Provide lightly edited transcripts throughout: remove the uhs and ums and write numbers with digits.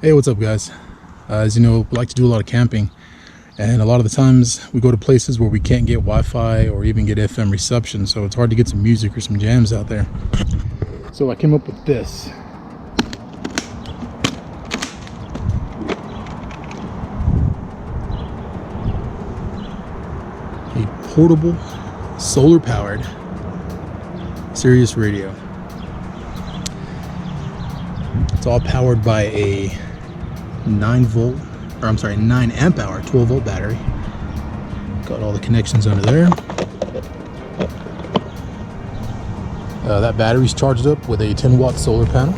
Hey, what's up, guys? As you know, we like to do a lot of camping, and a lot of the times we go to places where we can't get Wi-Fi or even get FM reception, so it's hard to get some music or some jams out there. So I came up with this. A portable, solar-powered Sirius radio. It's all powered by a 9 amp hour 12 volt battery. Got all the connections under there. That battery's charged up with a 10-watt solar panel.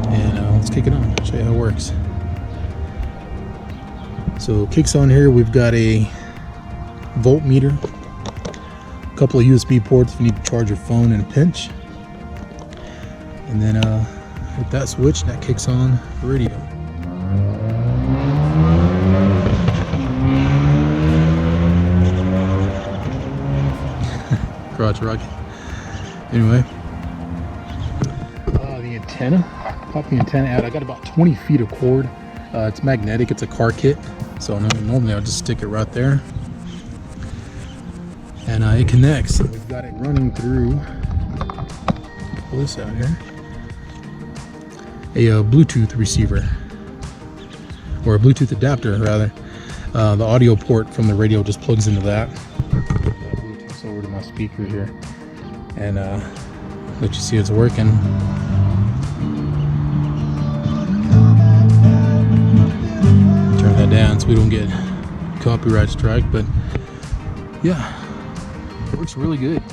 And let's kick it on. I'll show you how it works. So it kicks on here. We've got a voltmeter, a couple of USB ports if you need to charge your phone in a pinch. And then hit that switch, that kicks on the radio. Crotch rocket. Anyway, the antenna. Pop the antenna out. I got about 20 feet of cord. It's magnetic. It's a car kit. So normally I'll just stick it right there. And it connects. We've got it running through. Pull this out here. A Bluetooth receiver, or a Bluetooth adapter rather. The audio port from the radio just plugs into that. Bluetooth over to my speaker here, and let you see it's working. Turn that down so we don't get copyright strike, but yeah, it works really good.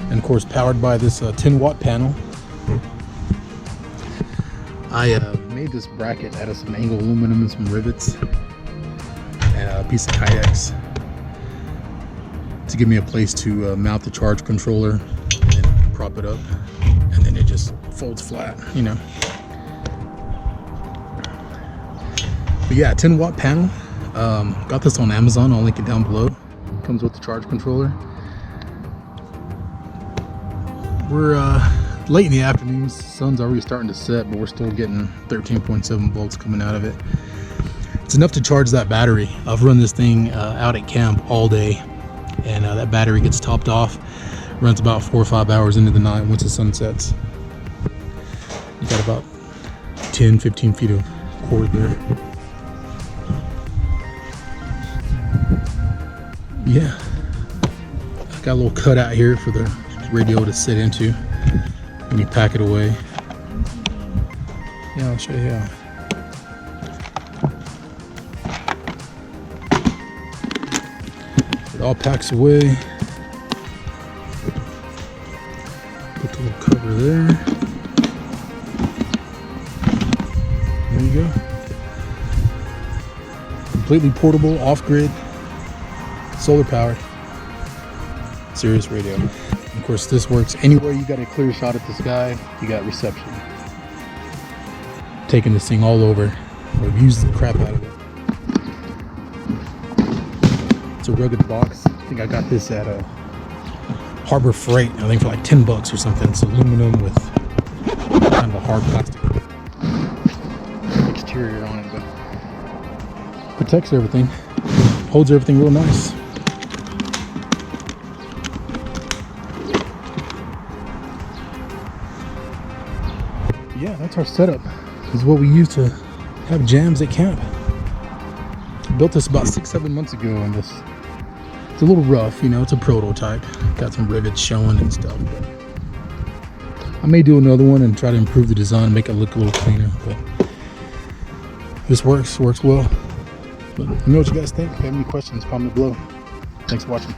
And of course, powered by this 10-watt panel. I made this bracket out of some angled aluminum and some rivets and a piece of Kydex to give me a place to mount the charge controller and prop it up, and then it just folds flat, you know. But yeah, 10-watt panel. Got this on Amazon. I'll link it down below. Comes with the charge controller. We're late in the afternoon. Sun's already starting to set, but we're still getting 13.7 volts coming out of it. It's enough to charge that battery. I've run this thing out at camp all day, and that battery gets topped off, runs about 4 or 5 hours into the night once the sun sets. You got about 10-15 feet of cord there. Yeah, I got a little cutout here for the radio to sit into when you pack it away. Yeah, I'll show you how. It all packs away. Put the little cover there. There you go. Completely portable, off-grid, solar-powered Sirius radio. Of course, this works anywhere you got a clear shot at the sky, you got reception. Taking this thing all over. We've used the crap out of it. It's a rugged box. I think I got this at a Harbor Freight, I think for like $10 or something. It's aluminum with kind of a hard plastic exterior on it, but protects everything, holds everything real nice. Yeah, that's our setup. This is what we use to have jams at camp. Built this about 6-7 months ago, and it's a little rough, you know, it's a prototype. Got some rivets showing and stuff, but I may do another one and try to improve the design, make it look a little cleaner, but this works well. But let me know what you guys think. If you have any questions, comment below. Thanks for watching.